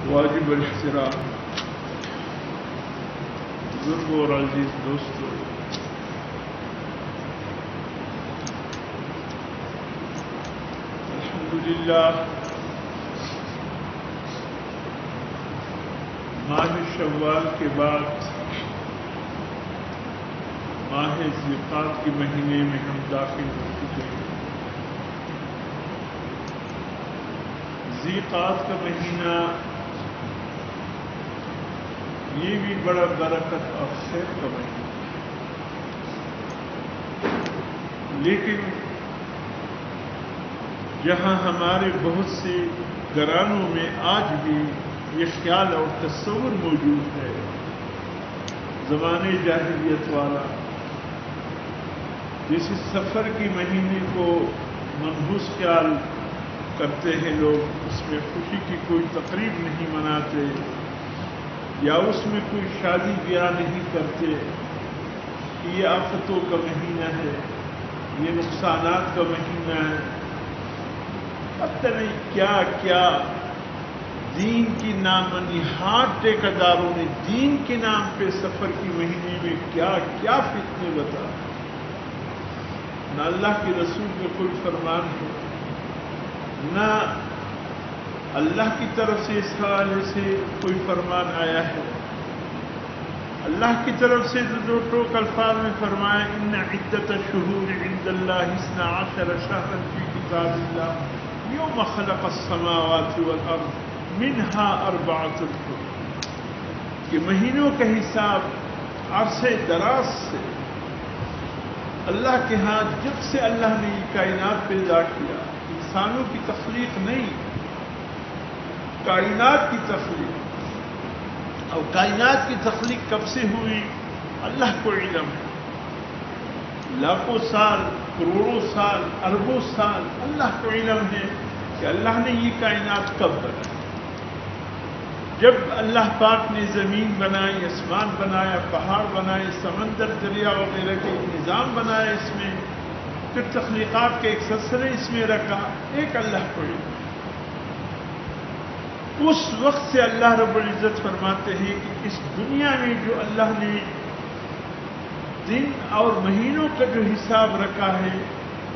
واجب الاحترام بزرگوں اور عزیز دوستوں، الحمدللہ ماہ شوال کے بعد ماہ ذیقعدہ کے مہینے میں ہم داخل ہو چکے ہیں۔ ذیقعدہ کا مہینہ یہ بھی بڑا برکت اور خیر کا مہینہ، لیکن جہاں ہمارے بہت سے گھرانوں میں آج بھی یہ خیال اور تصور موجود ہے زمانے جاہلیت والا، جیسے سفر کے مہینے کو منحوس خیال کرتے ہیں لوگ، اس میں خوشی کی کوئی تقریب نہیں مناتے یا اس میں کوئی شادی بیاہ نہیں کرتے، یہ آفتوں کا مہینہ ہے، یہ نقصانات کا مہینہ ہے، پتہ نہیں کیا کیا دین کی نامنہاد ٹھیکیداروں نے دین کے نام پہ سفر کی مہینے میں کیا کیا فتنے بتا۔ نہ اللہ کے رسول کا کوئی فرمان ہے، نہ اللہ کی طرف سے اس حوالے سے کوئی فرمان آیا ہے۔ اللہ کی طرف سے جو ٹوک الفاظ میں فرمایا ان عدت الشہور عند اللہ 12 شہرا فی کتاب اللہ یوم خلق السماوات والارض منها 4 حرم، کہ مہینوں کا حساب عرصے دراز سے اللہ کے ہاں جب سے اللہ نے یہ کائنات پیدا کیا، انسانوں کی تخلیق نہیں، کائنات کی تخلیق، اور کائنات کی تخلیق کب سے ہوئی اللہ کو علم ہے، لاکھوں سال، کروڑوں سال، اربوں سال اللہ کو علم ہے کہ اللہ نے یہ کائنات کب بنائی۔ جب اللہ پاک نے زمین بنائی، آسمان بنایا، پہاڑ بنائے، سمندر، دریا وغیرہ کے نظام بنایا، اس میں پھر تخلیقات کے ایک سلسلے اس میں رکھا، ایک اللہ کو علم۔ اس وقت سے اللہ رب العزت فرماتے ہیں کہ اس دنیا میں جو اللہ نے دن اور مہینوں کا جو حساب رکھا ہے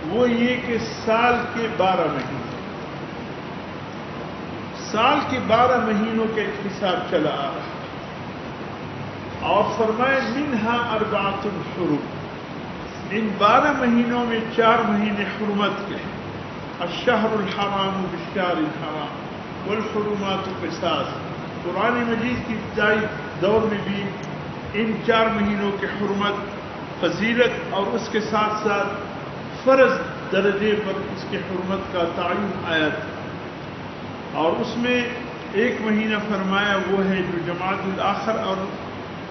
وہ یہ کہ سال کے 12 مہینے، سال کے 12 مہینوں کا ایک حساب چلا آ رہا ہے، اور فرمائے منہا 4 حرم، ان 12 مہینوں میں 4 مہینے حرمت کے ہیں، الشہر الحرام بالشہر الحرام والحرمات قصاص۔ قرآن مجید کی ابتدائی دور میں بھی ان 4 مہینوں کے حرمت، فضیلت اور اس کے ساتھ ساتھ فرض درجے پر اس کے حرمت کا تعین آیا تھا، اور اس میں ایک مہینہ فرمایا وہ ہے جو جمادی الاخر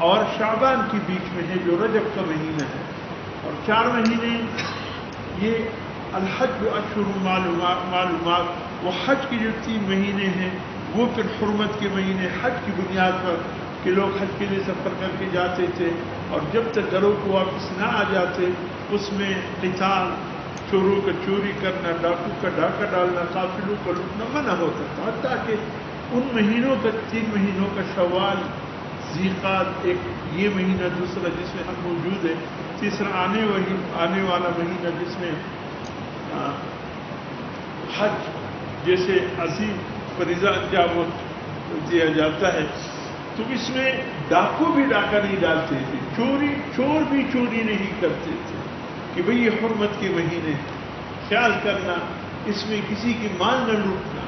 اور شعبان کے بیچ میں ہے، جو رجب کا مہینہ ہے، اور 4 مہینے یہ الحج اشہر معلومات، وہ حج کے جو 3 مہینے ہیں وہ پھر حرمت کے مہینے حج کی بنیاد پر کہ لوگ حج کے لیے سفر کر کے جاتے تھے، اور جب تک گھروں کو واپس نہ آ جاتے اس میں قتال، چوروں کا چوری کرنا، ڈاکو کا ڈاکہ ڈالنا، قافلوں کا لوٹنا منع ہوتا تھا، حتیٰ کہ ان مہینوں کا 3 مہینوں کا شوال، ذیقعدہ ایک یہ مہینہ، دوسرا جس میں ہم موجود ہیں، تیسرا آنے والا مہینہ جس میں حج جیسے عظیم فریضہ انجام دیا جاتا ہے، تو اس میں ڈاکو بھی ڈاکہ نہیں ڈالتے تھے، چور بھی چوری نہیں کرتے تھے، کہ بھئی یہ حرمت کے مہینے، خیال کرنا اس میں کسی کی مال نہ لوٹنا،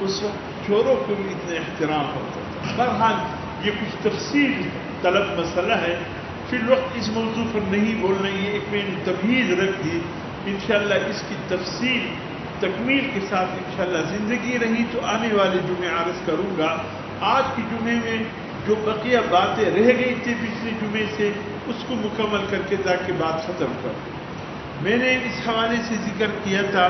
اس وقت چوروں کو بھی اتنا احترام ہوتا تھا۔ بہرحال یہ کچھ تفصیل طلب مسئلہ ہے، فی الوقت اس موضوع پر نہیں بولنا، یہ ایک میں نے تمہید رکھ دی، انشاءاللہ اس کی تفصیل تکمیل کے ساتھ انشاءاللہ زندگی رہی تو آنے والے جمعے عرض کروں گا۔ آج کی جمعے میں جو بقیہ باتیں رہ گئی تھی پچھلے جمعے سے اس کو مکمل کر کے تاکہ بات ختم کر دوں۔ میں نے اس حوالے سے ذکر کیا تھا،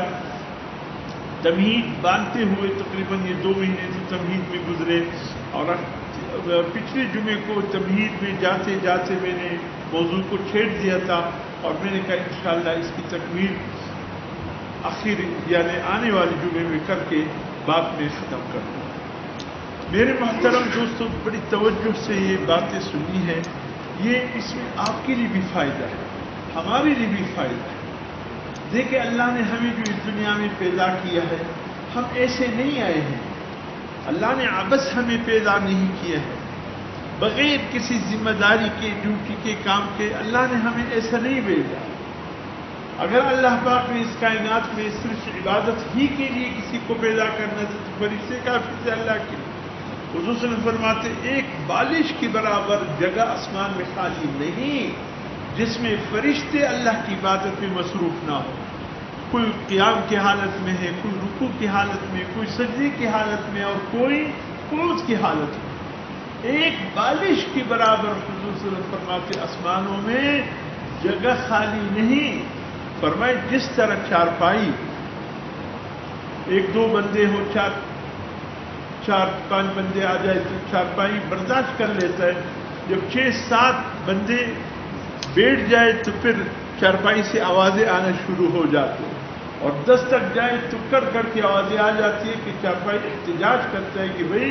تمہید باندھتے ہوئے تقریباً یہ 2 مہینے سے تمہید میں گزرے، اور پچھلے جمعے کو تمہید میں جاتے جاتے میں نے موضوع کو چھیڑ دیا تھا، اور میں نے کہا انشاءاللہ اس کی تکمیل آخر یعنی آنے والے جمعے میں کر کے بات میں ختم کر دوں۔ میرے محترم دوستوں، بڑی توجہ سے یہ باتیں سنی ہیں، یہ اس میں آپ کے لیے بھی فائدہ ہے، ہمارے لیے بھی فائدہ ہے۔ دیکھیں اللہ نے ہمیں جو اس دنیا میں پیدا کیا ہے، ہم ایسے نہیں آئے ہیں، اللہ نے عبث ہمیں پیدا نہیں کیا ہے، بغیر کسی ذمہ داری کے، ڈیوٹی کے، کام کے اللہ نے ہمیں ایسا نہیں بھیجا۔ اگر اللہ پاک نے اس کائنات میں صرف عبادت ہی کے لیے کسی کو پیدا کرنا تھا تو فرشتے کافی تھے اللہ کے لیے۔ حضور صلی اللہ علیہ وسلم فرماتے ایک بالش کی برابر جگہ آسمان میں خالی نہیں جس میں فرشتے اللہ کی عبادت میں مصروف نہ ہو۔ کوئی قیام کی حالت میں ہے، کوئی رکوع کی حالت میں، کوئی سجدے کی حالت میں، اور کوئی قنوت کی حالت میں۔ ایک بالش کی برابر حضور صلی اللہ علیہ وسلم فرماتے آسمانوں میں جگہ خالی نہیں۔ فرمائے جس طرح چارپائی، ایک دو بندے ہو، چار پانچ بندے آ جائے تو چارپائی برداشت کر لیتا ہے، جب 6-7 بندے بیٹھ جائے تو پھر چارپائی سے آوازیں آنا شروع ہو جاتی ہیں، اور 10 تک جائے تو کر کے آوازیں آ جاتی ہے کہ چارپائی احتجاج کرتا ہے کہ بھئی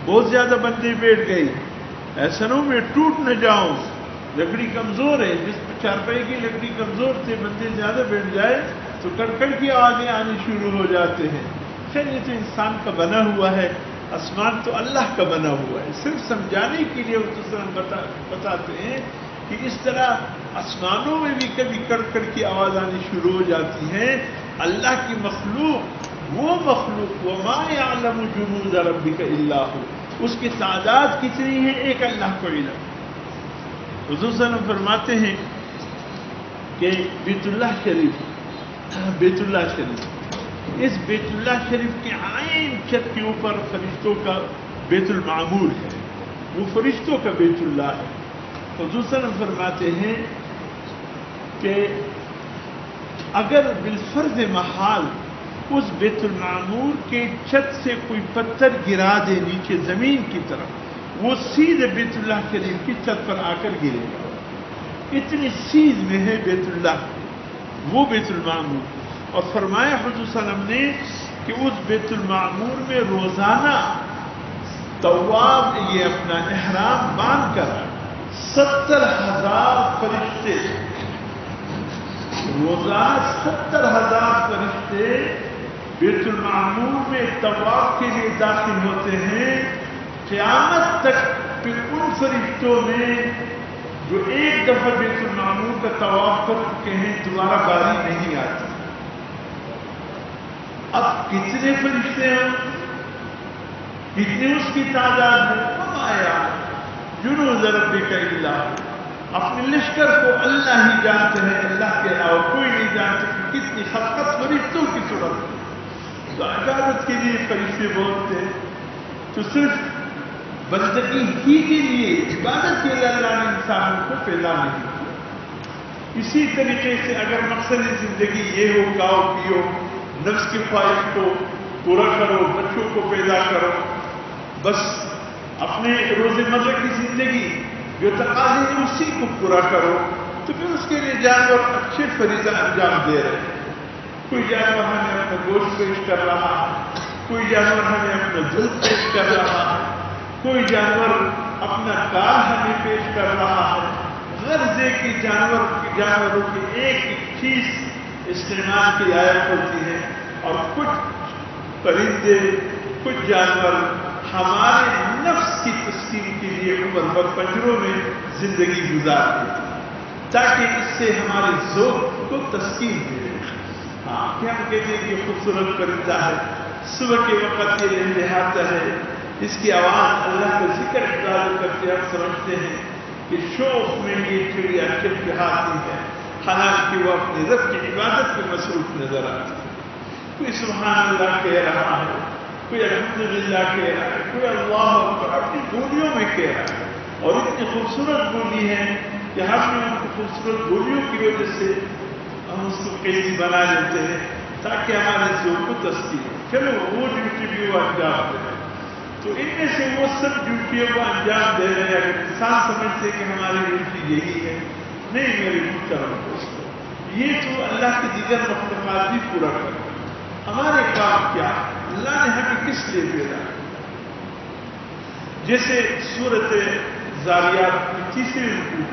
بہت زیادہ بندے بیٹھ گئے، ایسا نہ ہو میں ٹوٹ نہ جاؤں، لکڑی کمزور ہے، جس چارپائی کی لکڑی کمزور تھے، بندے زیادہ بیٹھ جائے تو کڑکڑ کی آوازیں آنی شروع ہو جاتے ہیں۔ خیر یہ تو انسان کا بنا ہوا ہے، آسمان تو اللہ کا بنا ہوا ہے۔ صرف سمجھانے کے لیے وہ بتاتے ہیں کہ اس طرح آسمانوں میں بھی کبھی کڑکڑ کی آواز آنی شروع ہو جاتی ہے۔ اللہ کی مخلوق، وہ مخلوق وما یعلم جنود ربک الا ہو، اس کی تعداد کتنی ہے ایک اللہ کو علم۔ حضور صلی اللہ علیہ وسلم فرماتے ہیں کہ بیت اللہ شریف، اس بیت اللہ شریف کے عین چھت کے اوپر فرشتوں کا بیت المعمور ہے، وہ فرشتوں کا بیت اللہ ہے۔ حضور صلی اللہ علیہ وسلم فرماتے ہیں کہ اگر بالفرض محال اس بیت المعمور کے چھت سے کوئی پتھر گرا دے نیچے زمین کی طرف، وہ سیدھے بیت اللہ شریف کی چھت پر آ کر گرے گا، اتنی سیدھ میں ہے بیت اللہ وہ بیت المعمور۔ اور فرمایا حضور صلی اللہ علیہ وسلم نے کہ اس بیت المعمور میں روزانہ طواف یہ اپنا احرام باندھ کر 70,000 فرشتے، روزانہ 70,000 فرشتے بیت المعمور میں طواف کے لیے داخل ہوتے ہیں۔ قیامت تک پھر ان فرشتوں میں جو ایک دفعہ بیت المعمور کا طواف کر چکے ہیں دوبارہ باری نہیں آتی۔ اب کتنے فرشتے ہیں، کتنی اس کی تعداد ہے، ہم آیا جنود ربک الا ہو، اپنے لشکر کو اللہ ہی جانتے ہیں، اللہ کے علاوہ کوئی نہیں جانتے کہ کتنی خلقت فرشتوں کی صورت ہے۔ تو عبادت کے لیے فرشتے بہت تھے، تو صرف بندگی ہی کے لیے، عبادت کے لیے اللہ نے انسانوں کو پیدا نہیں کیا۔ اسی طریقے سے اگر مقصد زندگی یہ ہو کھاؤ پیو، نفس کی خواہش کو پورا کرو، بچوں کو پیدا کرو، بس اپنے روزمرہ کی زندگی جو تقاضے ہیں اسی کو پورا کرو، تو پھر اس کے لیے جانور اچھے فریضہ انجام دے رہے ہیں۔ کوئی جانور ہمیں اپنا گوشت پیش کر رہا ہے، کوئی جانور ہمیں اپنا دودھ پیش کر رہا ہے، کوئی جانور اپنا کار ہمیں پیش کر رہا ہے۔ غرض ہے کہ جانوروں کی ایک ایک چیز استعمال کی آیت ہوتی ہے، اور کچھ پرندے، کچھ جانور ہمارے نفس کی تسکین کے لیے عمر بھر پنجروں میں زندگی گزارتے ہیں تاکہ اس سے ہمارے ذوق کو تسکین ملے۔ ہاں کیا ہم کہتے ہیں کہ خوبصورت پرندہ ہے، صبح کے وقت یہ لہلہاتا ہے، اس کی آواز اللہ کا ذکر عبادت کرتے ہم سمجھتے ہیں کہ شوق میں یہ چڑیا چہچہاتی ہے، حالانکہ وہ اپنے رب کی عبادت میں مصروف نظر آتی ہے۔ کوئی سبحان اللہ کہہ رہا ہے، کوئی الحمدللہ کہہ رہا ہے، کوئی اللہ اکبر اپنی بولیوں میں کہہ رہا ہے، اور اتنی خوبصورت بولی ہے کہ ہم نے ان کی خوبصورت بولیوں کی وجہ سے ہم اس کو قیدی بنا لیتے ہیں تاکہ ہمارے ذوق کو تسکین ہو۔ چلو وہ ڈیوٹی بھی وہ انجام دے، تو ان میں سے وہ سب ڈیوٹیوں کو انجام دے رہے ہیں۔ اگر انسان سمجھتے کہ ہماری ڈیوٹی یہی ہے، نہیں میرے محترم دوستو، یہ تو اللہ کے دیگر مخلوقات بھی پورا کرتے ہیں۔ ہمارے کام کیا؟ اللہ نے ہمیں کس لیے پیدا کیا؟ جیسے سورت زاریات کی تیسری رکوع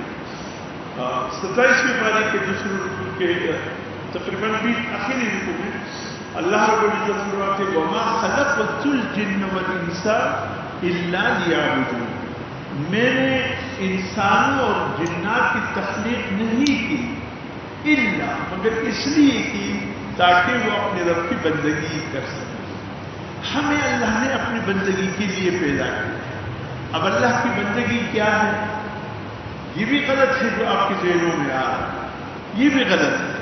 27ویں پارے کے دوسرے رکوع کے تقریباً 20 آخری رکوع میں اللہ رب العزت فرماتے ہیں وَمَا خَلَقْتُ الْجِنَّ وَالْإِنسَ إِلَّا لِيَعْبُدُونِ، میں نے انسانوں اور جنات کی تخلیق نہیں کی الا مگر اس لیے کی تاکہ وہ اپنے رب کی بندگی کر سکیں۔ ہمیں اللہ نے اپنی بندگی کے لیے پیدا کیا۔ اب اللہ کی بندگی کیا ہے؟ یہ بھی غلط ہے جو آپ کے ذہنوں میں آ رہا ہے، یہ بھی غلط ہے۔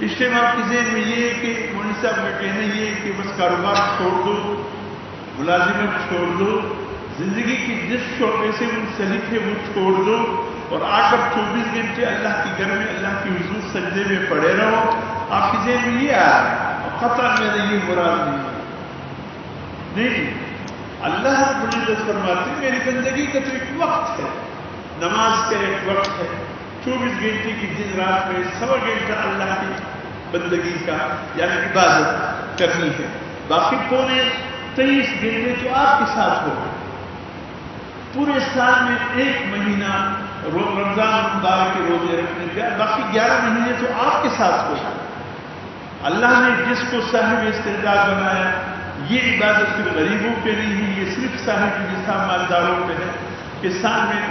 اس ٹائم آپ کے ذہن میں یہ ہے کہ مولوی صاحب کا کہنا یہ ہے کہ بس کاروبار چھوڑ دو، ملازمت چھوڑ دو، زندگی کی جس شعبے سے منسلک ہے وہ چھوڑ دو اور آ کر 24 گھنٹے اللہ کے گھر میں اللہ کی حضور سجدے میں پڑے رہو۔ آپ کے ذہن میں یہ آ رہا ہے، اور قطعاً میرا یہ مراد نہیں۔ اللہ رب العزت فرماتے ہیں میری بندگی کا تو ایک وقت ہے، نماز کا ایک وقت ہے، 24 گھنٹے کی دن رات میں 1.25 گھنٹہ اللہ کی بندگی کا یعنی عبادت کرنی ہے، باقی پونے 23 گھنٹے تو آپ کے ساتھ ہو۔ پورے سال میں 1 مہینہ رمضان مبارک کے روزے رکھنے کا، باقی 11 مہینے تو آپ کے ساتھ ہو۔ اللہ نے جس کو صاحب استعداد بنایا، یہ عبادت صرف غریبوں پہ نہیں ہے، یہ صرف صاحب نصاب مالداروں پہ ہے کہ سال میں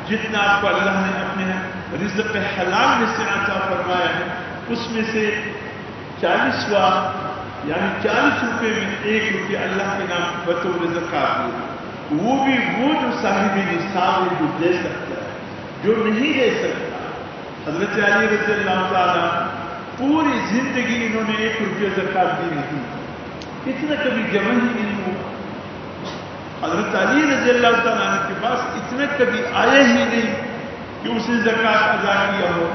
جتنا آپ کو اللہ نے اپنے رزق حلال میں سے عطا فرمایا ہے اس میں سے 40واں یعنی 40 روپے میں 1 روپیہ اللہ کے نام بطور زکات دے، وہ بھی وہ جو صاحب نصاب ہے جو دے سکتا ہے، جو نہیں دے سکتا۔ حضرت علی رضی اللہ تعالیٰ پوری زندگی انہوں نے 1 روپیہ زکات دی نہیں، اتنا کبھی جمع ہی نہیں ہوا۔ حضرت علی رضی اللہ تعالیٰ عنہ کے پاس اتنا کبھی آیا ہی نہیں کہ اس نے زکات ادا کیا ہو،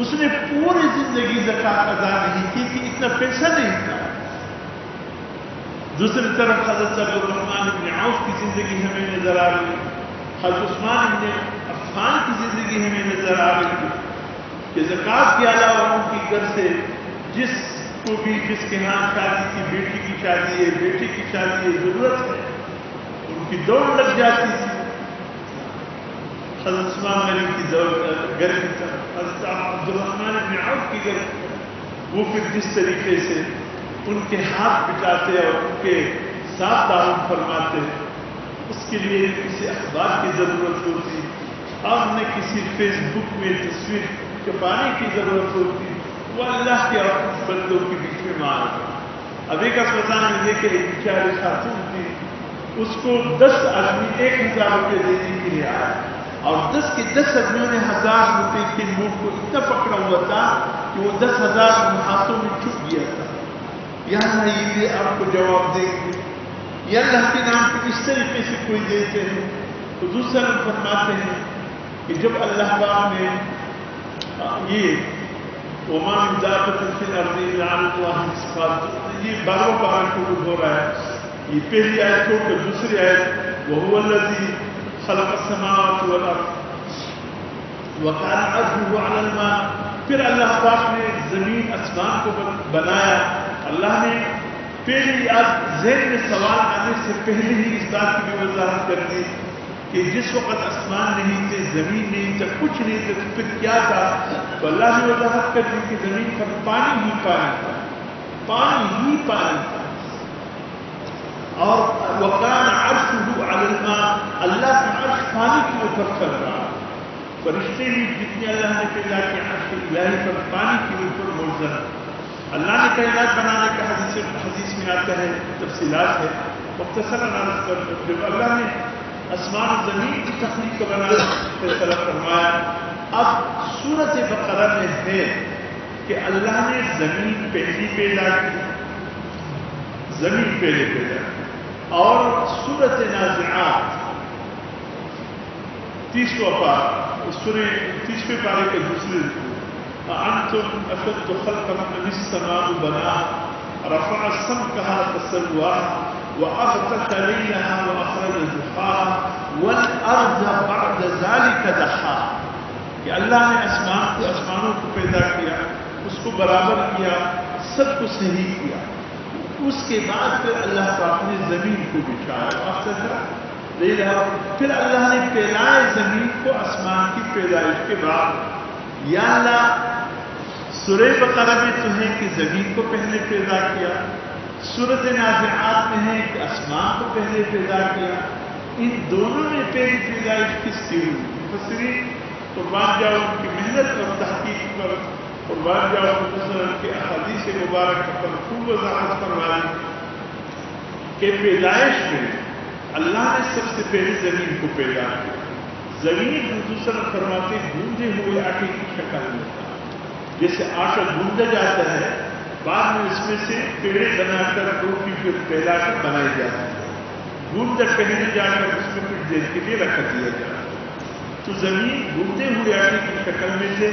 اس نے پوری زندگی زکات ادا نہیں کی کہ اتنا پیسہ نہیں تھا۔ دوسری طرف حضرت عبدالرحمن بن عوف کی زندگی ہمیں نظر آ رہی ہے، حضرت عثمان بن عفان کی زندگی ہمیں نظر آ رہی ہے کہ زکات کے علاوہ ان کی گھر سے جس کو بھی جس کے ہاں شادی کی، بیٹی کی شادی ہے، بیٹی کی شادی ہے، ضرورت ہے، ان کی دوڑ لگ جاتی تھی۔ حضرت عثمان غنی کی گھر کی طرف، حضرت عبدالرحمن بن عوف کی گھر، وہ پھر جس طریقے سے ان کے ہاتھ بٹاتے اور ان کے ساتھ تعاون فرماتے، اس کے لیے کسی اخبار کی ضرورت ہوتی اور نہ کسی فیس بک میں تصویر چھپانے کی ضرورت ہوتی، وہ اللہ کے اور بندوں کے بیچ میں مار گیا۔ اب ایک اسپتال میں دیکھے ایک بیچاری خاتون تھی، اس کو 10 آدمی 1000 روپے دینے کے لیے آیا اور 10 کے 10 آدمیوں نے 1000 روپے کے نوٹ کو اتنا پکڑا ہوا تھا کہ وہ 10,000 ہاتھوں میں چھپ گیا تھا۔ یہاں یہ بھی آپ کو جواب دیں گے، یہ اللہ کے نام پہ اس طریقے سے کوئی دیتے ہیں تو دوسرا فرماتے ہیں کہ جب اللہ پاک نے یہ وَمَا مِن دَابَّةٍ فِي الْأَرْضِ إِلَّا عَلَى اللَّهِ رِزْقُهَا، یہ 12 پارہ شروع ہو رہا ہے، یہ پہلی آیت چھوڑ کر دوسری آیت وَهُوَ الَّذِي خَلَقَ السَّمَاوَاتِ وَالْأَرْضَ وَكَانَ عَرْشُهُ عَلَى الْمَاءِ، پھر اللہ پاک نے زمین آسمان کو بنایا۔ اللہ نے پہلی ذہن میں سوال آنے سے پہلے ہی اس بات کی بھی وضاحت کر دی کہ جس وقت آسمان نہیں تھے، زمین نہیں تھا، کچھ نہیں تھا، تو پھر کیا تھا؟ تو اللہ نے وضاحت کر دی کہ زمین پر پانی ہی پانی تھا، پانی ہی پانی تھا، اور وَكَانَ عَرْشُهُ عَلَى الْمَاءِ، اللہ کا عرش پانی کے اوپر چل رہا۔ فرشتے بھی جتنے اللہ نے پیدا کیا عرش الہی پر پانی کے اوپر موزن۔ اللہ نے کائنات بنانے کا حدیث میں آتا ہے، تفصیلات ہے، مختصراً عرض کر جب اللہ نے آسمان و زمین کی تخلیق کا بنانے کا فیصلہ فرمایا، اب سورت بقرہ میں ہے کہ اللہ نے زمین پہلی پیدا کی، زمین پہلے پیدا کی، اور سورت نازعات 30واں پارہ، سورہ 30ویں پارے کے دوسرے رکوع أَأَنْتُمْ أَشَدُّ خَلْقًا أَمِ السَّمَاءُ بَنَاهَا رَفَعَ سَمْكَهَا فَسَوَّاهَا وَأَغْطَشَ لَيْلَهَا وَأَخْرَجَ ضُحَاهَا وَالْأَرْضَ بَعْدَ ذَلِكَ دَحَاهَا، کہ اللہ نے آسمانوں کو پیدا کیا، اس کو برابر کیا، سب کو صحیح کیا، اس کے بعد پھر اللہ پاک نے زمین کو بچھایا، لے رہا. پھر اللہ نے پھیلائے زمین کو آسمان کی پیدائش کے بعد. یا اللہ سورہ بقرہ میں تو ہے کہ زمین کو پہلے پیدا کیا، سورۃ نازعات میں ہے کہ آسمان کو پہلے پیدا کیا. ان دونوں میں پہلی پیدائش کس کی ہوئی؟ مفسرین قربان جاؤ ان کی محنت اور تحقیق پر، قربان جاؤ ان کے احادیث مبارک پر خوب وضاحت فرمائی کہ پیدائش میں اللہ نے سب سے پہلے زمین کو پیدا کیا. زمین دوسرا فرماتے گوندے ہوئے آٹے کی شکل میں تھا. جیسے آٹا گوندا جاتا ہے، بعد میں اس میں سے پیڑے بنا کر روٹی پھر پھیلا کر بنائی جاتی ہے. گوندا کہیں نہ جا کر اس میں کچھ دیر کے لیے رکھ دیا جاتا ہے. تو زمین گوندے ہوئے آٹے کی شکل میں سے.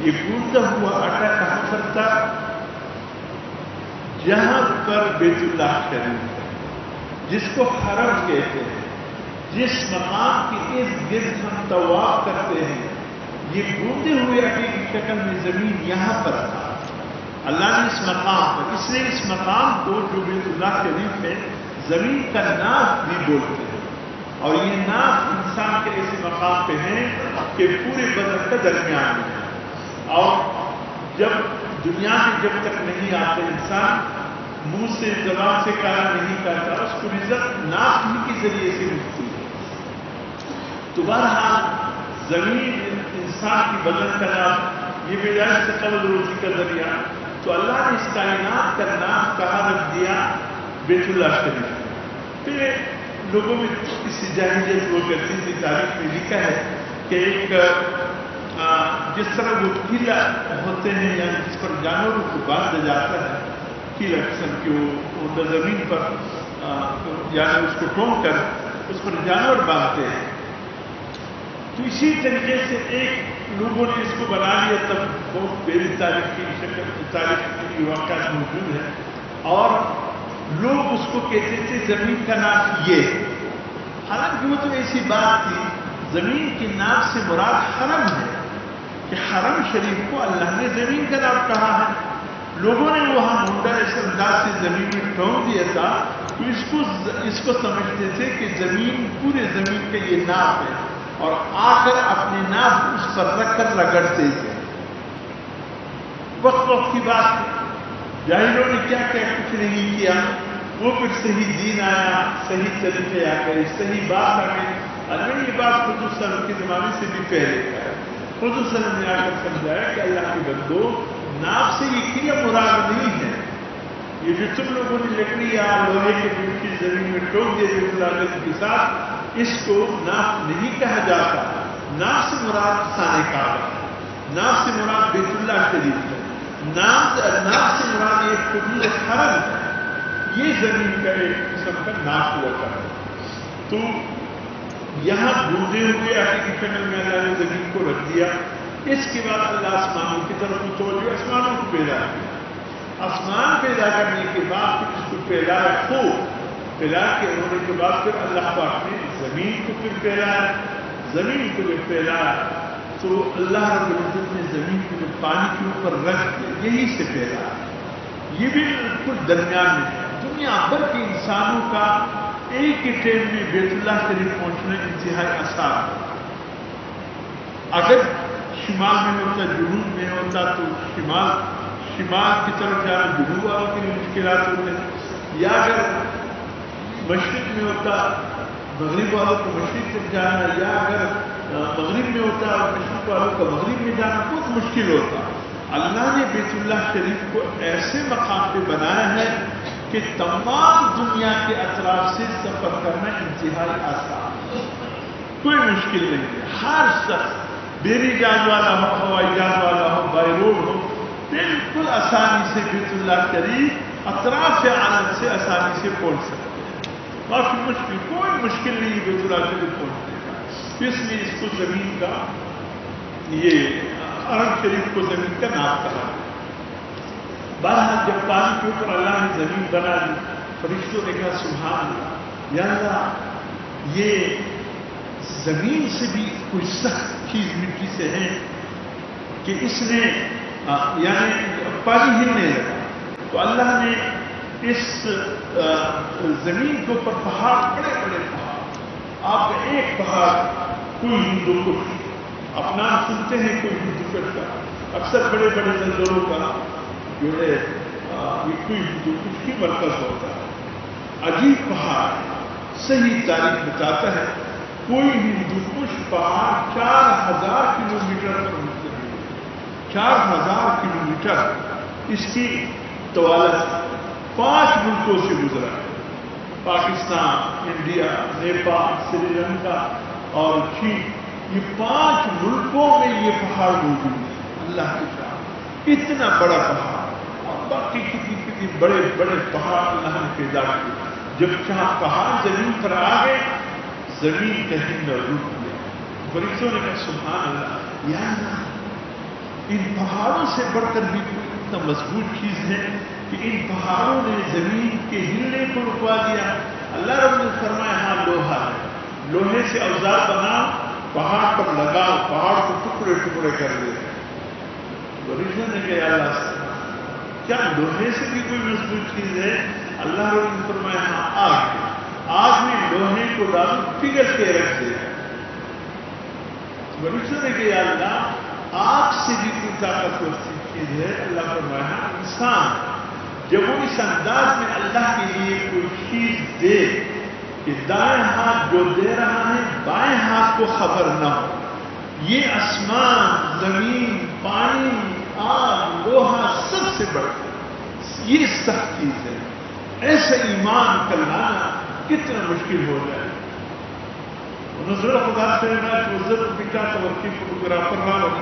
یہ گوندا ہوا آٹا کہاں پر تھا؟ جہاں پر بیت اللہ شریف ہے، جس کو حرم کہتے ہیں، جس مقام کے ارد گرد ہم طواف کرتے ہیں. یہ گوندے ہوئے آٹے کی شکل میں زمین یہاں پر تھا. اللہ نے اس مقام پر، اس لیے اس مقام کو جو بیت اللہ شریف ہے زمین کا ناف بھی بولتے ہیں. اور یہ ناف انسان کے ایسے مقام پہ ہیں کہ پورے بدن کا درمیان ہے. اور جب دنیا میں جب تک نہیں آتے انسان منہ سے زبان سے کہا نہیں کرتا، اس کو رزق ناف ہی کے ذریعے سے ملتی ہے. تو بہرحال زمین انسان کی بدن کا نام، یہ پیدائش سے قبل روزی کا ذریعہ. تو اللہ نے اس کائنات کا نام کہاں رکھ دیا؟ بیت اللہ شریف. پھر لوگوں میں اس جاہلیت ہوا کرتی تھی. تاریخ میں لکھا ہے کہ ایک جس طرح وہ قلعہ ہوتے ہیں یعنی جس پر جانوروں کو باندھا جاتا ہے، قلعہ قسم کے وہ زمین پر یعنی اس کو ٹونک کر اس پر جانور باندھتے ہیں. تو اسی طریقے سے ایک لوگوں نے اس کو بنا لیا. تب بہت پہلی تاریخ کی شکل تاریخ کی واقعات موجود ہیں اور لوگ اس کو کہتے تھے زمین کا نام یہ. حالانکہ وہ تو ایسی بات تھی، زمین کے نام سے مراد حرم ہے کہ حرم شریف کو اللہ نے زمین کا نام کہا ہے. لوگوں نے وہاں منڈا اس انداز سے زمین میں ٹھونک دیا تھا تو اس کو سمجھتے تھے کہ زمین پورے زمین کا یہ ناپ ہے اور آ کر اپنے ناپ اس پر رکھ کر رگڑتے تھے. وقت وقت کی بات ہے، جاہلوں نے کیا کیا کچھ نہیں کیا. وہ پھر صحیح دین آیا، صحیح طریقے آ گئے، صحیح بات آ گئی. اللہ یہ بات حضور صلی اللہ علیہ وسلم کے زمانے سے بھی پہلے کا ہے. حضور صلی اللہ علیہ وسلم نے آ کر سمجھایا کہ اللہ کے بندو ناپ سے یہ قلعہ مراد نہیں ہے. یہ جو تم لوگوں نے لکڑی یا لوہے کے بوٹی زمین میں ٹوک دے ملازم کے ساتھ، اس کو ناپ نہیں کہا جاتا. ناپ سے مراد خانہ کعبہ، ناپ سے مراد بیت اللہ شریف ہے، ناپ سے مراد ایک قبول حرم ہے. یہ زمین کا ایک قسم کا ناپ ہوا کرتا. تو یہاں گوندے ہوئے آٹے کی شکل میں اللہ نے زمین کو رکھ دیا. اس کے بعد اللہ آسمانوں کی طرف متوجہ، آسمانوں کو پیدا کیا. آسمان پیدا کرنے کے بعد پھر اس کو پھیلایا خوب. پھیلا کے ہونے کے بعد پھر اللہ پاک نے زمین کو پھر پھیلایا. زمین کو جب پھیلایا تو اللہ رب العزت نے زمین کو جب پانی کے اوپر رکھ دیا، یہی سے پھیلایا. یہ بھی بالکل درمیان میں ہے. دنیا بھر کے انسانوں کا ایک ہی ٹائم میں بیت اللہ شریف پہنچنا انتہائی آسان ہے. اگر شمال میں ہوتا، جنوب میں ہوتا تو شمال کی طرف جانا جنوب والوں کے لیے مشکلات ہوتے ہیں، یا اگر مشرق میں ہوتا مغرب والوں کو مشرق تک جانا، یا اگر مغرب میں ہوتا اور مشرق والوں کا مغرب میں جانا بہت مشکل ہوتا. اللہ نے بیت اللہ شریف کو ایسے مقام پہ بنایا ہے کہ تمام دنیا کے اطراف سے سفر کرنا انتہائی آسان، کوئی مشکل نہیں ہے. ہر شخص بیری جہاز والا ہو، ہوائی جہاز والا ہو، بائی روڈ ہو، بالکل آسانی سے بیت اللہ شریف اطراف عالم سے آسانی سے پہنچ سکتے ہیں. کافی مشکل، کوئی مشکل نہیں بیت اللہ شریف پہنچنے کا. اس لیے اس کو زمین کا، یہ حرم شریف کو زمین کا نام کہا. بہرحال جب پانی کے اوپر اللہ نے زمین بنا دی، فرشتوں نے کہا سبحان اللہ، یا اللہ یہ زمین سے بھی کوئی سخت چیز مٹی سے ہے کہ اس نے یعنی پانی ہلنے لگا. تو اللہ نے اس زمین کے اوپر پہاڑ، بڑے بڑے پہاڑ آپ کا ایک پہاڑ کوئی ہندو کش، آپ نام سنتے ہیں کوئی ہندو کش کا، اکثر بڑے بڑے زلزلوں کا جو ہے یہ کوئی ہندو کش کی مرکز ہوتا ہے۔ عجیب پہاڑ، صحیح تاریخ بتاتا ہے کوئی ہندو کش پہاڑ 4000 کلومیٹر پر منتقل ہے، 4000 کلومیٹر اس کی طوالت 5 ملکوں سے گزرا ہے، پاکستان، انڈیا، نیپال، سری لنکا اور چین، یہ 5 ملکوں میں یہ پہاڑ موجود ہے۔ اللہ کے ساتھ اتنا بڑا پہاڑ، اور باقی کتنی بڑے بڑے پہاڑ اللہ نے پیدا کیے۔ جب چاہ پہاڑ زمین پر آ گئے، زمین کہیں نہ رک گیا۔ فرشتوں نے کہا سبحان اللہ، یا اللہ ان پہاڑوں سے بڑھ کر بھی کوئی اتنا مضبوط چیز ہے کہ ان پہاڑوں نے زمین کے ہلنے کو رکوا دیا۔ اللہ رب نے فرمایا ہاں لوہا ہے، لوہے سے اوزار بناؤ، پہاڑ پر لگاؤ، پہاڑ کو ٹکڑے ٹکڑے کر دے۔ فرشتوں نے کہا یا اللہ کیا لوہے سے بھی کوئی مضبوط چیز ہے؟ اللہ رب نے فرمایا ہاں آگ ہے، آگ میں لوہے کو ڈالو پگھل کے رکھ دے۔ فرشتوں نے کہا یا اللہ آگ سے بھی کوئی طاقتور چیز ہے؟ اللہ فرمایا انسان جب وہ اس انداز میں اللہ کے لیے کوئی چیز دے کہ دائیں ہاتھ جو دے رہا ہے بائیں ہاتھ کو خبر نہ ہو، یہ آسمان، زمین، پانی، آگ، لوہا سب سے بڑھ کر یہ سخت چیز ہے۔ ایسا ایمان کا لانا کتنا مشکل ہو جائے۔ نظر خدا سے کہ ضرور بکا توقع فوٹوگرافر رہا اور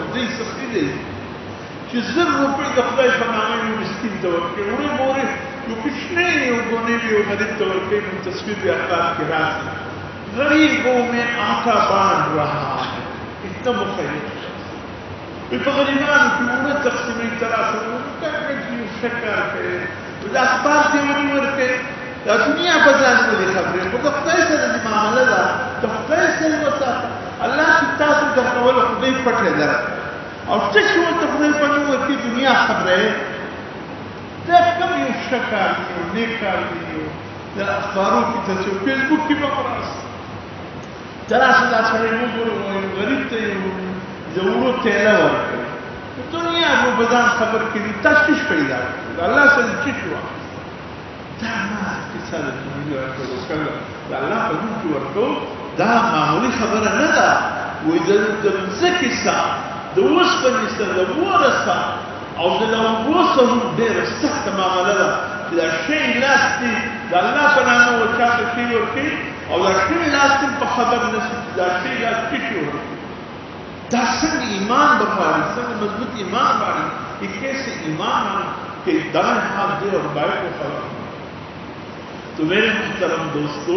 مجھے سختی دے کہ ضرور روپے دفتر بنانے میں مسکین توقع انہیں بورے جو کچھ نہیں ہونے بھی وہ غریب توقع میں تصویر اخبار کے راز غریبوں میں آقا باندھ رہا ہے، اتنا مخیل غریبان کی انہیں تقسیمی طرح سے شکر کے اخبار دیونی ورکے دنیا بازار میں خبریں وہ دفتر سے معاملہ دا دفتر سے ہوتا اللہ کی تاثر کرتا وہ خدای پٹھے در اور چشم تفضل پنو کی دنیا خبریں جب کم یہ شکر کی نیکار کی اخباروں کی تصویر فیس بک کی بقراس طرح سے داسڑے غریب تے ضرورت تیلا ورکے دنیا وہ بازار خبر کے لیے تشویش پیدا اللہ سے چش ہوا اللہ قدوم کی ورکو دا معمولی خبر نہ دا وہ دمزکی سا دوس بنی سا دوور سا او دلوو سا دیر سخت معاملہ دا دا شئی لاستی دا اللہ بنانا و چاہتا شئی ورکی او دا شئی لاستی پا خبر نسی دا شئی لاستی شئی ورکی دا سنگ ایمان بخاری سنگ مضبوط ایمان باری ایک ایسے ایمان کہ دائیں ہاتھ دے اور بائیں کو خبر۔ تو میرے محترم دوستو،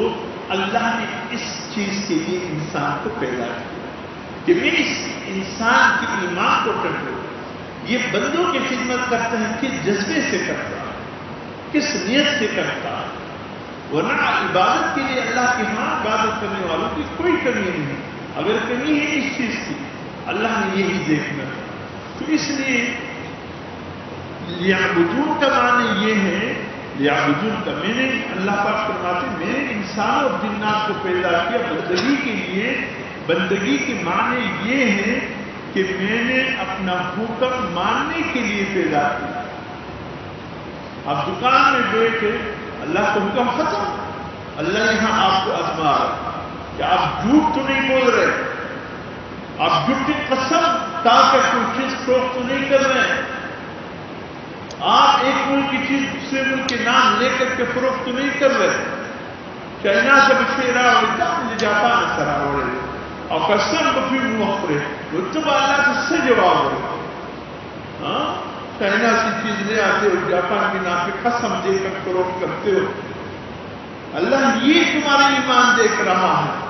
اللہ نے اس چیز کے لیے انسان کو پیدا کیا کہ میں اس انسان کے ایمان کو ٹکرو، یہ بندوں کی خدمت کرتا ہے کس جذبے سے کرتا ہے، کس نیت سے کرتا ہے، ورنہ عبادت کے لیے اللہ کے ہاں عبادت کرنے والوں کی کوئی کمی نہیں، اگر کمی ہے اس چیز کی اللہ نے یہی دیکھنا ہے۔ تو اس لیے لیعبدون کا معنی یہ ہے، لیعبدون کا میں نے اللہ پاک فرماتے میں نے انسان اور جنات کو پیدا کیا بندگی کے لیے۔ بندگی کے معنی یہ ہے کہ میں نے اپنا حکم ماننے کے لیے پیدا کیا۔ آپ دکان میں بیٹھے اللہ کا حکم ختم، اللہ یہاں آپ کو آزما رہا کہ آپ جھوٹ تو نہیں بول رہے، آپ جھوٹ کی قسم تاکہ کوئی چیز فروخت تو نہیں کر رہے ہیں، آپ ایک ملک کی چیز دوسرے ملک کے نام لے کر کے فروخت نہیں کر رہے، چائنا سے بچے رہا اور جاپان سے رہا ہو رہے اور قسم بفی موقرے وہ تم اللہ سے جواب ہو رہے، چائنا سے چیز لے آتے ہو جاپان کے نام پہ قسم دے کر فروخت کرتے ہو، اللہ یہ تمہارا ایمان دیکھ رہا ہے۔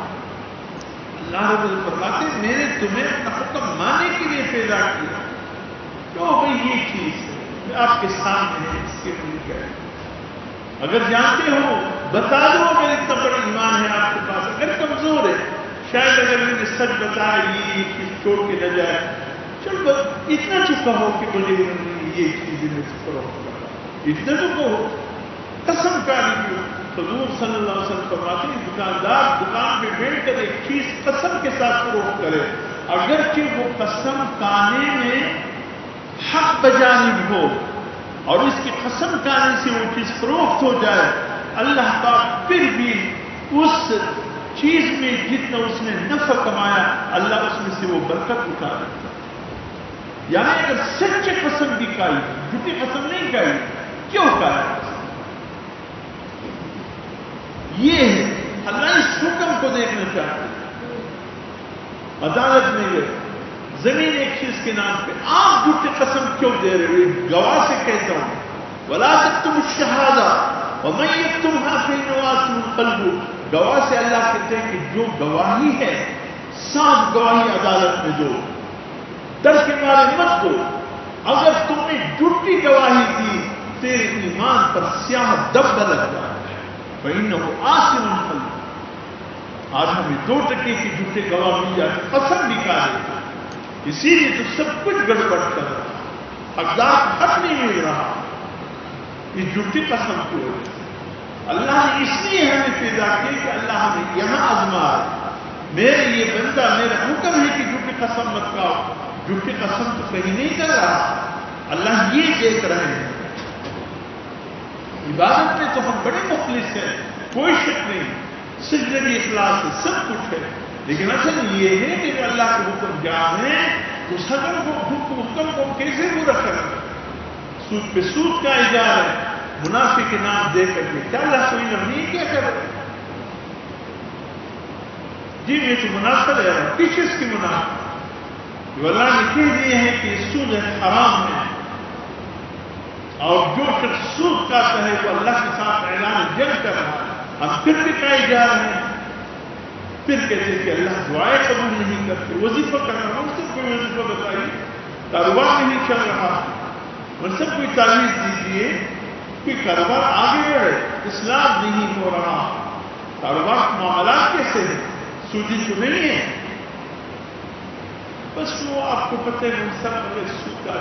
اللہ رب العزت فرماتے میں نے تمہیں اپنا حکم ماننے کے لیے پیدا کیا، تو بھئی یہ چیز ہے آپ کے سامنے ہے، اس کے ملک ہے، اگر جانتے ہو بتا دو، اگر اتنا بڑا ایمان ہے آپ کے پاس، اگر کمزور ہے شاید اگر میں نے سچ بتایا یہ چیز چھوڑ کے نہ جائے، چل اتنا چکا ہو کہ مجھے یہ چیز میں سے فروخت کرا، اتنا چکا ہو قسم کا نہیں، حضور صلی اللہ علیہ وسلم فرماتے ہیں دکاندار دکان پہ بیٹھ کر ایک چیز قسم کے ساتھ فروخت کرے، اگرچہ وہ قسم کھانے میں حق بجانب ہو اور اس کی قسم کھانے سے وہ چیز فروخت ہو جائے، اللہ پاک پھر بھی اس چیز میں جتنا اس نے نفع کمایا اللہ اس میں سے وہ برکت اٹھا دیتا ہے۔ یعنی اگر سچے قسم کی کھائی، جھوٹی قسم نہیں کھائی، کیوں کھایا؟ یہ ہے اللہ اس حکم کو دیکھنا چاہتے ہیں۔ عدالت میں گئے، زمین ایک چیز کے نام پہ آپ جھوٹی قسم کیوں دے رہے ہو؟ گواہ سے کہتا ہوں وَلَا تَكْتُمُوا الشَّهَادَةَ وَمَن يَكْتُمْهَا فَإِنَّهُ آثِمٌ قَلْبُهُ۔ گواہ سے اللہ کہتے ہیں کہ جو گواہی ہے صاف گواہی عدالت میں دو، ڈر کے مارے مت دو۔ اگر تم نے جھوٹی گواہی دی تیرے ایمان پر سیاہ دبدبہ لگ جائے، فَإِنَّهُ آثِمٌ قَلْبُهُ۔ آج ہمیں 2% کی جھوٹے گواہ مل جاتے، قسم بھی کھا لیتے، اسی لیے تو سب کچھ گڑبڑ کر رہا، حقدار حق نہیں مل رہا، یہ جھوٹی قسم کی وجہ سے۔ اللہ نے اس لیے ہمیں پیدا کیا کہ اللہ ہمیں یہاں آزمائے، میرے یہ بندہ میرا حکم ہے کہ جھوٹی قسم مت کھاؤ، جھوٹی قسم تو کہیں نہیں کر رہا، اللہ یہ دیکھ رہے ہیں۔ عبادت میں تو ہم بڑے مخلص ہیں، کوئی شک نہیں، سجدے بھی اخلاص ہے، سب کچھ ہے، لیکن اصل یہ ہے کہ اللہ کے حکم جانے اس حکم کو کیسے پورا کریں؟ سود پہ سود کا اجار ہے، منافع کے نام دے کر کے کیا اللہ کوئی نہیں کیا کرے؟ جی یہ تو منافع ہے، کس چیز کی منافع؟ جو اللہ نے کہہ دیے ہیں کہ سود حرام ہے، اور جو شخص سود کھاتا ہے وہ اللہ کے ساتھ اعلان جنگ کر رہا ہے۔ ہم پھر بھی کہے جا رہے ہیں، پھر کہتے ہیں کہ اللہ دعائیں قبول نہیں کرتے، وظیفہ کرنا، ہم سب کوئی وظیفہ بتائیے، کاروبار نہیں چل رہا، ہم سب کوئی تعویذ دیجیے کہ کاروبار آگے بڑھے، اسلام نہیں ہو رہا، کاروبار معاملات کیسے ہیں؟ سودی تو نہیں ہے، بس وہ آپ کو پتہ ہے سب سود کا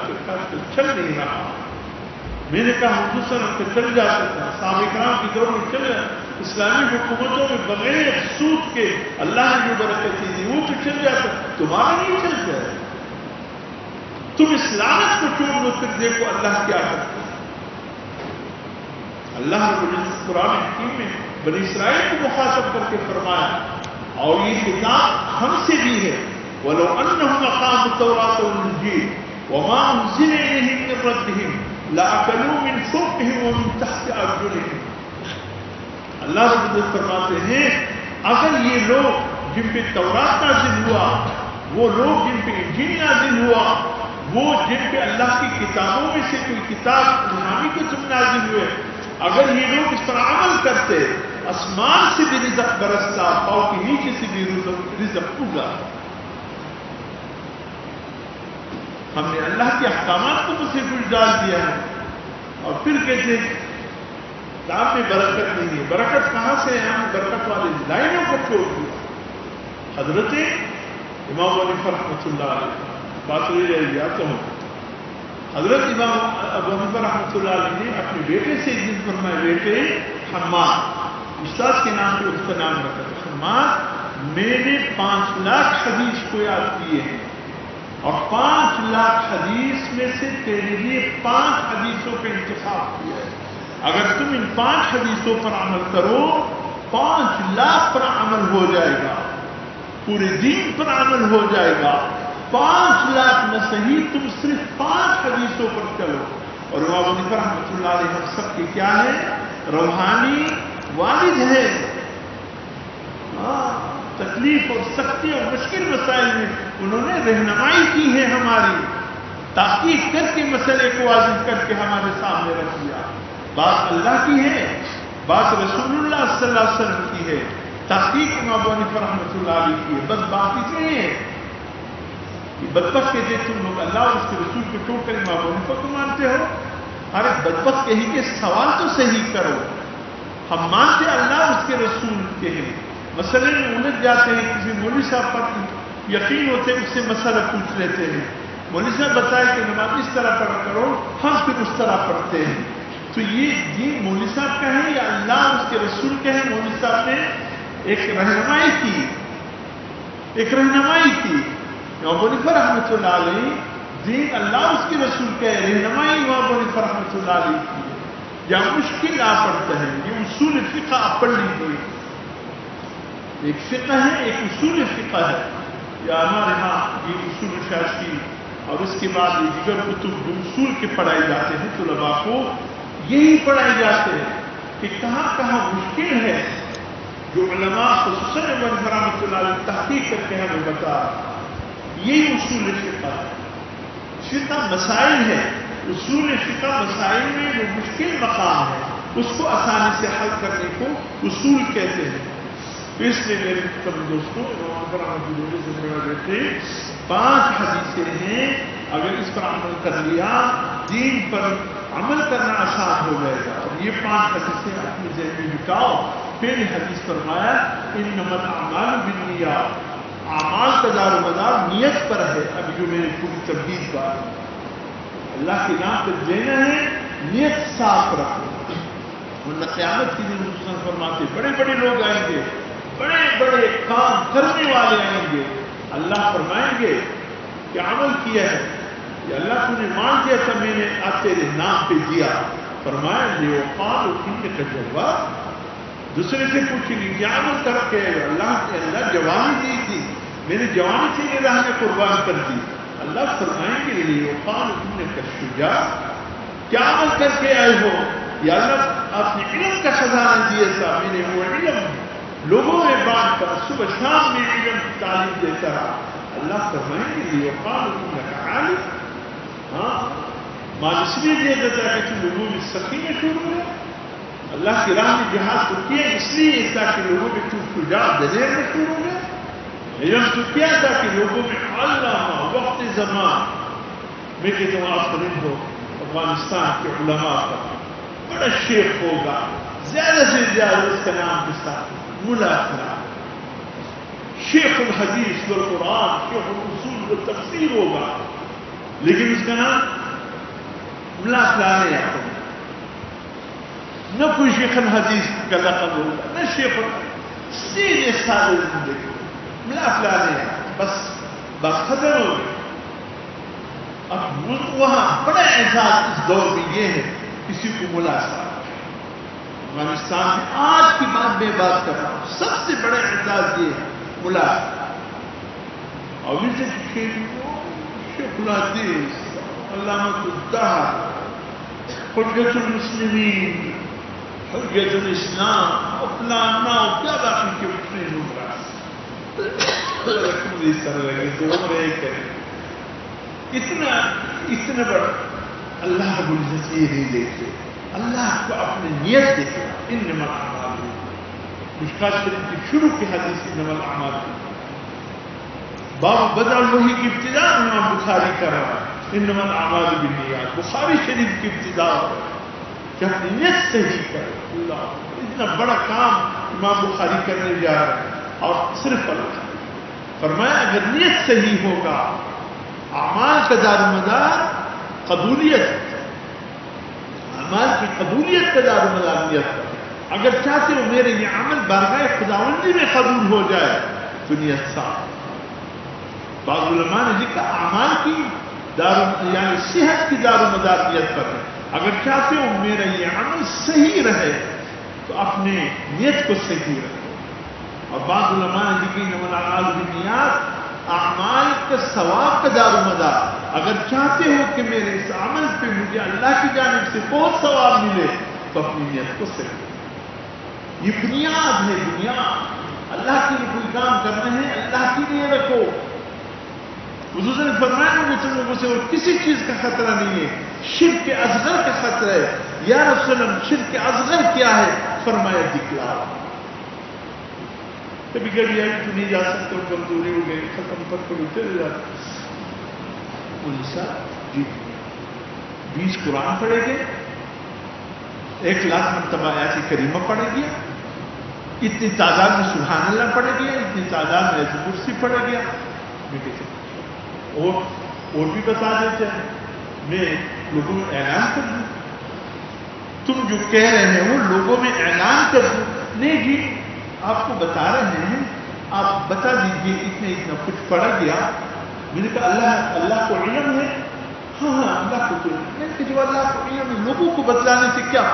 چل نہیں رہا۔ میں نے کہا حضور صلی اللہ علیہ وسلم چل جاتا تھا، صحابہ کرام کی دور میں چل جاتا، اسلامی حکومتوں میں بغیر سود کے اللہ نے جو برکتیں دی وہ تو چل جاتا، تمہارا نہیں چلتا ہے۔ تم اسلامت کو چھوڑ دو، پھر دیکھو اللہ کیا کرتا ہے۔ اللہ نے قرآن حکیم میں بنی اسرائیل کو مخاطب کر کے فرمایا، اور یہ کتاب ہم سے بھی ہے، وَلَوْ أَنَّهُمْ أَقَامُوا التَّوْرَاةَ وَالْإِنْجِيلَ وَمَا أُنزِلَ إِلَيْهِم مِّن رَّبِّهِمْ لَأَكَلُوا مِن فَوْقِهِمْ وَمِن تَحْتِ أَرْجُلِهِمْ۔ اللہ رب العزت فرماتے ہیں اگر یہ لوگ جن پہ تورات نازل ہوا، وہ لوگ جن پہ انجیل نازل ہوا، وہ جن پہ اللہ کی کتابوں میں سے کوئی کتاب روحانی کتب نازل ہوئے، اگر یہ لوگ اس پر عمل کرتے، آسمان سے بھی رزق برستا، پاؤں کے نیچے سے بھی رزق اگا۔ ہم نے اللہ کے احکامات کو مجھ سے کچھ ڈال دیا ہے، اور پھر کہتے ہیں کام میں برکت نہیں ہے۔ برکت کہاں سے ہے؟ ہم برکت والی لائنوں کو چھوڑ دیا۔ حضرت امام ابو حنیفہ رحمۃ اللہ علیہ بات لے جاتا ہوں، حضرت امام ابو حنیفہ رحمۃ اللہ علیہ نے اپنے بیٹے سے ایک دن فرمایا، بیٹے حماد، استاد کے نام پہ اس کا نام رکھا تھا، حماد میں نے 5 لاکھ حدیث کو یاد کیے ہیں، اور 5 لاکھ حدیث میں سے تیرے لیے 5 حدیثوں کا انتخاب کیا ہے، اگر تم ان 5 حدیثوں پر عمل کرو 5 لاکھ پر عمل ہو جائے گا، پورے دین پر عمل ہو جائے گا، 5 لاکھ نہ صحیح تم صرف 5 حدیثوں پر چلو۔ اور امام ابو حنیفہ رحمۃ اللہ علیہ ہم سب کے کیا ہے؟ روحانی والد ہے۔ تکلیف اور سختی اور مشکل مسائل میں انہوں نے رہنمائی کی ہے، ہماری تحقیق کر کے مسئلے کو واضح کر کے ہمارے سامنے رکھ دیا۔ بات اللہ کی ہے، بات رسول اللہ صلی اللہ علیہ وسلم کی ہے، تحقیق امام ابو حنیفہ رحمۃ اللہ علیہ کی ہے، بس بات اتنی ہے کہ بدبخت کہتے تم لوگ اللہ اور اس کے رسول کو چھوڑ کر امام ابو حنیفہ کو مانتے ہو۔ ارے بدبخت کہی کہ سوال تو صحیح کرو، ہم مانتے اللہ اور اس کے رسول کے ہیں، مسئلے میں الجھ جاتے ہیں، کسی مولوی صاحب پر یقین ہوتے اس سے مسئلہ پوچھ لیتے ہیں، مولوی صاحب بتائے کہ نماز اس طرح پڑھا کرو، ہم پھر اس طرح پڑھتے ہیں، تو یہ مولوی صاحب کا ہے یا اللہ اس کے رسول کا ہے؟ مولوی صاحب نے ایک رہنمائی کی امام ابو حنیفہ رحمۃ اللہ علیہ، دین اللہ اس کے رسول کا ہے، رہنمائی امام ابو حنیفہ رحمۃ اللہ علیہ کی ہے. یا مشکل آپ پڑھتے ہیں، یہ اصول فقہ آپ پڑھ لیجیے. ایک فقہ ہے، ایک اصول فقہ ہے. یا ہمارے ہاں یہ اصول شاشی اور اس کے بعد یہ دیگر کتب جو اصول کے پڑھائے جاتے ہیں طلباء کو، یہی پڑھائے جاتے ہیں کہ کہاں کہاں مشکل ہے، جو علماء خصوصاً ابو حنیفہ رحمۃ اللہ علیہ تحقیق کر کے ہمیں بتا. یہی اصول فقہ ہے. فقہ مسائل ہے، اصول فقہ مسائل میں جو مشکل مقام ہے اس کو آسانی سے حل کرنے کو اصول کہتے ہیں. تو اس لیے میرے کم دوستوں بیٹھے 5 حدیثیں ہیں، اگر اس پر عمل کر لیا دین پر عمل کرنا آسان ہو جائے گا. اور یہ 5 حدیثیں اپنے ذہن میں بٹاؤ. پہلی حدیث فرمایا انما الاعمال بالنیات، اعمال کا دار و مدار نیت پر ہے. ابھی جو میری پوری تبدیل بات اللہ کے نام پر دینا ہے، نیت صاف رکھو. ورنہ قیامت کے دن رسول فرماتے بڑے بڑے لوگ آئیں گے، بڑے بڑے کام کرنے والے آئیں گے. اللہ فرمائیں گے کہ عمل کیا ہے کہ اللہ تو نے مان دیا تھا، میں نے آپ تیرے نام پہ دیا. فرمایا یہ اوقات اٹھنے کا جواب. دوسرے سے پوچھیں گے کیا عمل کر کے اللہ جوانی دی تھی، میں نے جوانی تیرے راہ میں قربان کر دی. اللہ فرمائیں گے یہ اوقات اٹھنے کا شجاع، کیا عمل کر کے آئے ہو؟ یا اللہ آپ نے علم کا خزانہ دیا تھا، میں نے وہ علم لوگوں میں بانٹ کر صبح شام میں علم کی تعلیم دیتا رہا. اللہ فرمائیں گے یہ اوقات اٹھنے کا عالم. ہاں مال اس لیے دیا جاتا ہے کہ لوگوں میں سکینہ شروع ہے. اللہ کی راہ میں جہاد تو کیا اس لیے تاکہ لوگوں میں شجاع دلیر میں شروع ہے. علم تو کیا تھا کہ لوگوں میں علامہ وقت زمان. میں کہتا ہوں آپ فرند ہو افغانستان کے علماء کا بڑا شیخ ہوگا، زیادہ سے زیادہ اس کا نام کے ساتھ ملا فلان، شیخ الحدیث والقرآن، شیخ الاصول والتفسیر ہوگا، لیکن اس کا نام ملا فلان ہے. آپ نہ کوئی شیخ الحدیث کا لقب ہوگا، نہ شیخ سیدھے سادے زندگی ملا فلان ہے. بس ختم ہو گئی. اب وہاں بڑا اعزاز اس دور میں یہ ہے کسی کو ملا صاحب. افغانستان میں آج کی بات میں بات کر رہا ہوں، سب سے بڑا اعزاز یہ ہے ملا. اور اسے شیخ الحدیث، علامۃ الدہر، حجت المسلمین، حجت الاسلام، اپلانا کیا باقی کے اٹھنے لوگ اس طرح لگے دونوں ایک ہے. اتنا بڑا اللہ رب العزت یہ نہیں دیکھتے، اللہ کو اپنی نیت دیکھے. انما الاعمال، مشکات شریف کی شروع کی حدیث انما الاعمال، باب بدع الوحی کی ابتدا امام بخاری کر رہا ہے انما الاعمال بالنیات. بخاری شریف کی ابتدا کہ اپنی نیت صحیح کرے. اللہ اتنا بڑا کام امام بخاری کرنے جا رہے ہیں. اور صرف اللہ فرمایا اگر نیت صحیح ہوگا، اعمال کا دار و مدار قبولیت، اعمال کی قبولیت کا دار و مدار نیت پر. اگر چاہتے ہو میرے یہ عمل بارگاہ خداوندی میں قبول ہو جائے تو نیت صاف. بعض علماء نے لکھا اعمال کی یعنی صحت کی دار و مدار نیت پر ہے. اگر چاہتے ہو میرا یہ عمل صحیح رہے تو اپنے نیت کو صحیح رکھو. اور بعض علماء نے لکھی انما الاعمال بالنیات، اعمال کا ثواب کا دار و مدار. اگر چاہتے ہو کہ میرے اس عمل پہ مجھے اللہ کی جانب سے بہت ثواب ملے تو اپنی نیت کو صحیح رکھو. یہ بنیاد ہے. بنیاد اللہ کے لیے کوئی کام کرنا ہے اللہ کے لیے رکھو. حضور نے فرمایا کہ تم لوگوں سے اور کسی چیز کا خطرہ نہیں ہے، شرک اصغر کا خطرہ ہے. یا رسول اللہ شرک اصغر کیا ہے؟ فرمایا دکھلاؤ. کبھی کبھی آئی تو نہیں جا سکتے، کمزوری ہو گئی، ختم پر کبھی چلے جاتے. جی 20 قرآن پڑھے گے، 1,00,000 مرتبہ آیات کریمہ پڑھے گیا، اتنی تعداد میں سبحان اللہ پڑھے گیا، اتنی تعداد میں ایسی کرسی پڑھے گیا. اور بھی بتا دیتے ہیں، میں لوگوں میں اعلان کر دوں تم جو کہہ رہے ہیں وہ لوگوں میں اعلان کر دو. نہیں جی آپ کو بتا رہے ہیں, آپ بتا دیجئے اتنا کچھ پڑ گیا. میں نے کہا اللہ کو علم ہے. ہاں اللہ کو علم. میں نے کہا جو اللہ کو علم ہے لوگوں کو بتلانے سے کیا؟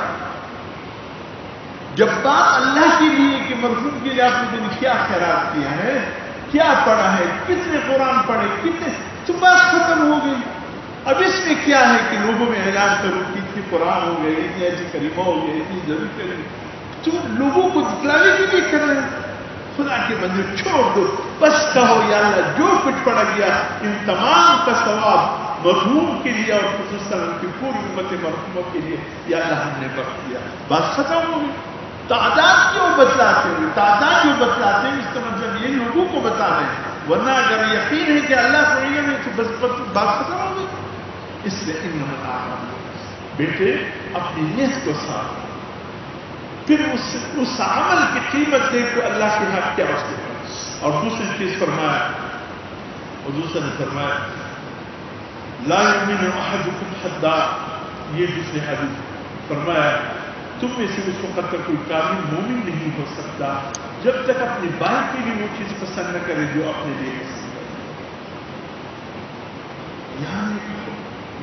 جب بات اللہ کے لیے کہ مرحوم کے لیے آپ نے کیا خیرات کیا ہے, کیا پڑھا ہے, کتنے قرآن پڑھے, کتنے, تو بات ختم ہو گئی. اب اس میں کیا ہے کہ لوگوں میں اعلان کرو کہ اتنے قرآن ہو گئے, اتنی ایسی کریمہ ہو گئے, اتنی ضرور کریمہ, تم لوگوں کو دکھلانے کے لیے کر رہے ہیں. خدا کے بندے چھوڑ دو, بس کہو یا اللہ جو کچھ پڑھا گیا ان تمام کا ثواب مرحوم کے لیے اور خصوصاً ان کی پوری امت مرحومہ کے لیے یا اللہ ہم نے بخش دیا. بات ختم ہو گئی. تعداد کیوں بتلاتے ہیں؟ تعداد جو بتلاتے ہیں اس کا مطلب یہ لوگوں کو بتا رہے ہیں, ورنہ اگر یقین ہے کہ اللہ کو علم ہے تو بس بات ختم ہو گئی. اس لیے انما الاعمال بیٹے اپنی نیت کو صاف, پھر اس عمل کی قیمت دیکھ تو اللہ کے حق کیا اس کے پاس. اور دوسری چیز فرمایا, حضور صلی اللہ علیہ وسلم نے فرمایا لا یؤمن احدکم حتی, یہ دوسری حدیث فرمایا تم میں سے اس وقت تک کوئی کامل مومن نہیں ہو سکتا جب تک اپنے بھائی کے لیے وہ چیز پسند نہ کرے جو اپنے لیے پسند کرے.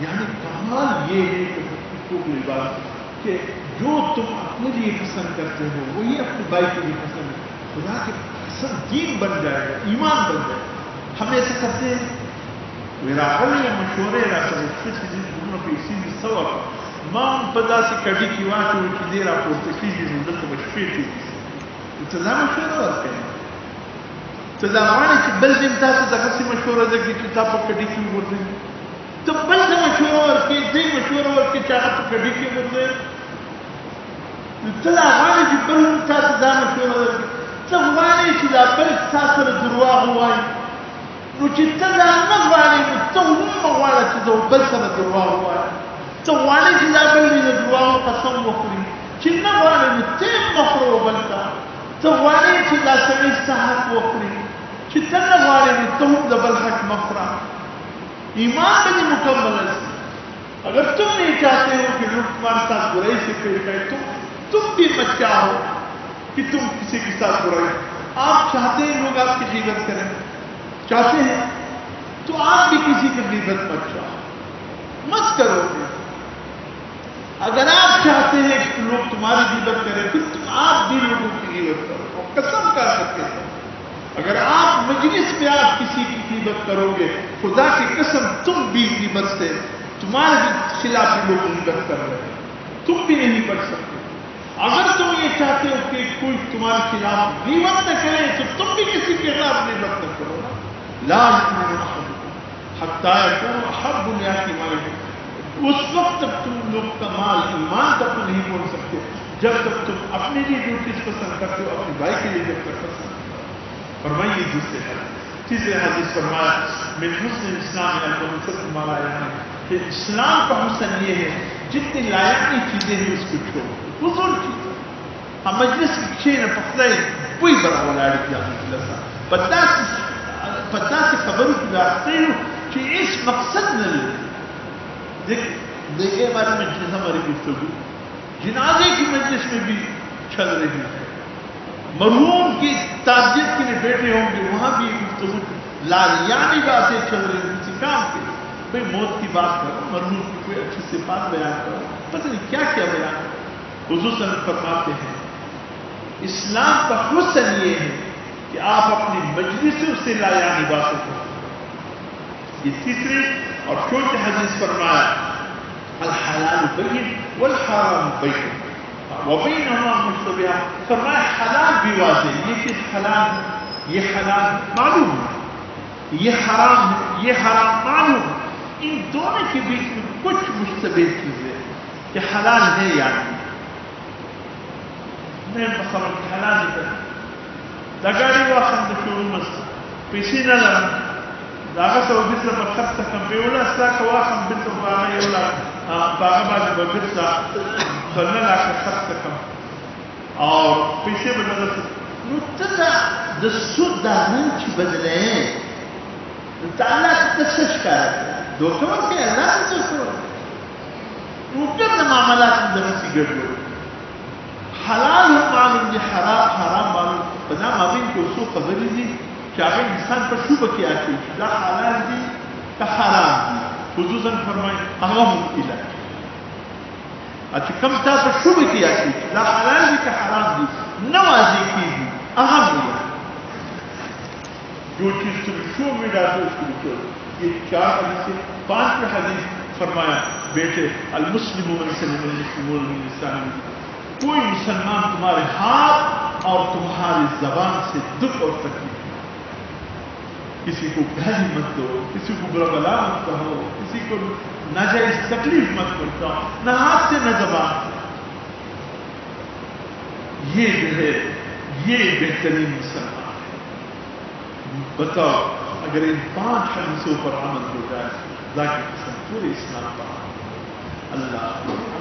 یعنی کمال یہ ہے کہ بات کہ جو تم اپنے لیے پسند کرتے ہو وہی اپنے بھائی کے لیے پسند ہے. خدا کے پسند دین بن جائے گا, ایمان بن جائے گا. ہم ایسا کرتے ہیں میرا حل یا مشورے رہتا ہے کسی دنوں پہ اسی میں سوا مام پدا سے کڑی کی واٹ ہوئی کہ دیر آپ کو کسی دن تو مشفی تھی تدا مشورہ ورتے ہیں تدا مانے کہ بل دن تھا تو دکھا سی مشورہ دے کی کتاب پر کڑی کی ورتے ہیں تو بل سے مشورہ ورکی دی مشورہ ورکی چاہا تو کڑی کی ورتے ہیں تدا مانے کہ بل دن تھا تدا مشورہ ورکی تدا مانے کہ بل تھا سر درواغ ہوائی نو چې ته دا نه غواړې نو ته هم مه غواړه چې د بل سره درواغ ووایه. ته غواړې چې دا بل دې د درواغو قسم وخوري, چې نه غواړې نو ته یې مه خورو بل ته. ته غواړې چې دا سړی ستا حق وخوري, چې ته نه غواړې نو ته هم د بل حق مه خوره. ایمان به دې مکمل شي. اگر تم نہیں چاہتے ہو کہ لوگ تمہارے ساتھ برائی سے پیش آئے تم بھی مت چاہو کہ تم کسی کے ساتھ برائی. آپ چاہتے ہیں لوگ آپ کی غیبت کریں, چاہتے ہیں تو آپ بھی کسی کی غیبت مت چاہو, مت کرو. اگر آپ چاہتے ہیں کہ لوگ تمہاری غیبت کریں پھر تم آپ بھی لوگوں کی غیبت کرو. اور قسم کر سکتے ہیں اگر آپ مجلس میں آپ کسی کی غیبت کرو گے خدا کی قسم تم بھی غیبت سے تمہارے خلاف بھی لوگ غیبت کر رہے ہیں, تم بھی نہیں بچ سکتے. اگر تم یہ چاہتے ہو کہ کوئی تمہارے خلاف غیبت نہ کرے تو تم بھی کسی کے خلاف غیبت نہ کرو. لا یؤمن احدکم حتی یکون احب الناس الیہ, اس وقت تک تم لوگ کمال ایمان تک نہیں پہنچ سکتے جب تک تم اپنے لیے جو چیز پسند کرتے ہو اپنے بھائی کے لیے جب تک پسند کرتے. فرمائیے دوسرے حدیث, تیسرے حدیث فرمایا من حسن الاسلام المنصف مالا یعنی کہ اسلام کا حسن یہ ہے جتنی لایقی چیزیں ہیں اس کو چھوڑو. فضول چیزیں ہم مجلس کی کھینا پخلے کوئی بڑا والا جانا پتا سے خبر لاتے ہو کہ اس مقصد نے دیکھے ہمارے مجلس ہماری گفتگو جنازے کی مجلس میں بھی چل رہی ہے, مرحوم کی تعزیت کے لیے بیٹھے ہوں گے وہاں بھی گفتگو لاریانی باتیں چل رہی ہیں کسی کام کے لیے. بھائی موت کی بات کرو, مرحوم کی کوئی اچھی سی بات بیان کرو, پتہ نہیں کیا کیا بیان کرو. حضور صلی اللہ علیہ وسلم فرماتے ہیں اسلام کا حسن یہ ہے کہ آپ اپنی مجلسوں سے لایانی باتیں کرو. یہ تیسری اور چوتھی حدیث فرمایا الحلال بین والحرام بین وبینہما مشتبہات. فرمایا حلال بھی واضح, یہ چیز حلال ہے, یہ حلال معلوم ہے, یہ حرام ہے, یہ حرام معلوم ہے. ان دونوں کے بیچ میں کچھ مشتبہ چیزیں کہ حلال ہے یعنی میں مثلا حلال ہے دگاڑی واخم د شروع مس پیسې نه لرم داغه ته وبېسه په خرڅ کم پیوله ستا که واخم بېرته په هغه یو لاک په هغه باندې به بېرته په نه لاکه خرڅ کم او پیسې به نه درته نو ته د سود دا نن چې بدلې نو ته الله ته څه ښکاره کوې دوکه ورکوې الله ته څه ورکوې نو ګرده معاملات دمسی گڑبڑ حلال معلوم دی حرام معلوم بدا مابین کو سو خبری دی کہ اگر انسان پر شبہ کیا کہ دا حلال دی تا حرام دی خصوصاً فرمائیں اغم الہ اچھا کم تا پر شبہ کیا کہ دا حلال دی تا حرام دی نوازی کی دی اغم الہ جو چیز تم شو میں ڈالتے اس کو بچو یہ 4 حدیث 5 حدیث فرمایا بیٹے المسلم من سلم المسلمون من لسانه کوئی مسلمان تمہارے ہاتھ اور تمہاری زبان سے دکھ اور تکلیف کسی کو گالی مت دو کسی کو برا بلا مت کہو کسی کو ناجائز تکلیف مت پہنچاؤ نہ ہاتھ سے نہ زبان یہ جو ہے یہ بہترین مسلمان ہے بتاؤ اگر ان 5 حدیثوں پر عمل ہو جائے ذاکر قسم پورے اسلام کا اللہ